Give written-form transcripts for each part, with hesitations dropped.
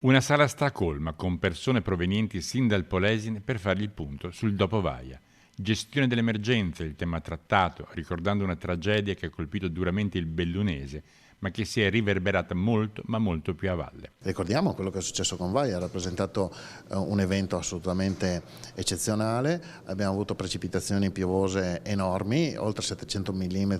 Una sala sta colma con persone provenienti sin dal Polesine per fare il punto sul dopovaia. Gestione delle emergenze, il tema trattato, ricordando una tragedia che ha colpito duramente il bellunese, ma che si è riverberata molto, ma molto più a valle. Ricordiamo quello che è successo con Vai, ha rappresentato un evento assolutamente eccezionale, abbiamo avuto precipitazioni piovose enormi, oltre 700 mm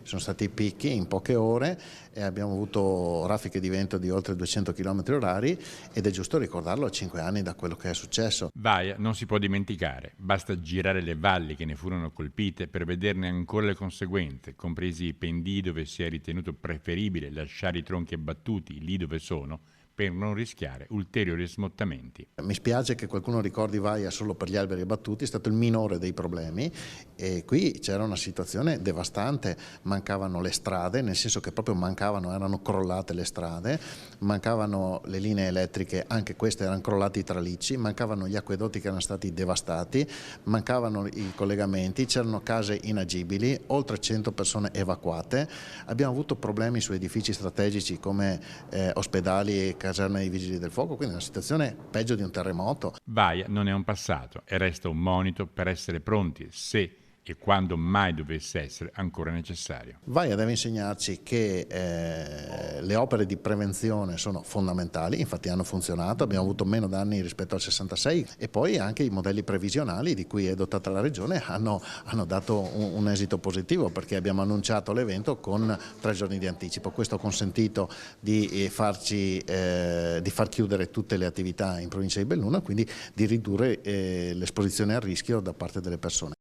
sono stati i picchi in poche ore e abbiamo avuto raffiche di vento di oltre 200 km/h ed è giusto ricordarlo a 5 anni da quello che è successo. Vaia non si può dimenticare, basta girare le valli che ne furono colpite per vederne ancora le conseguenze, compresi i pendii dove si è ritenuto preferibile lasciare i tronchi abbattuti lì dove sono, per non rischiare ulteriori smottamenti. Mi spiace che qualcuno ricordi Vaia solo per gli alberi abbattuti, è stato il minore dei problemi e qui c'era una situazione devastante, mancavano le strade, nel senso che proprio mancavano, erano crollate le strade, mancavano le linee elettriche, anche queste erano crollate i tralicci, mancavano gli acquedotti che erano stati devastati, mancavano i collegamenti, c'erano case inagibili, oltre 100 persone evacuate, abbiamo avuto problemi su edifici strategici come ospedali e caserme dei vigili del fuoco, quindi una situazione peggio di un terremoto. Vaia non è un passato e resta un monito per essere pronti se e quando mai dovesse essere ancora necessario. Vaia deve insegnarci che le opere di prevenzione sono fondamentali, infatti hanno funzionato, abbiamo avuto meno danni rispetto al 66 e poi anche i modelli previsionali di cui è dotata la Regione hanno dato un esito positivo perché abbiamo annunciato l'evento con 3 giorni di anticipo. Questo ha consentito di far chiudere tutte le attività in provincia di Belluno e quindi di ridurre l'esposizione al rischio da parte delle persone.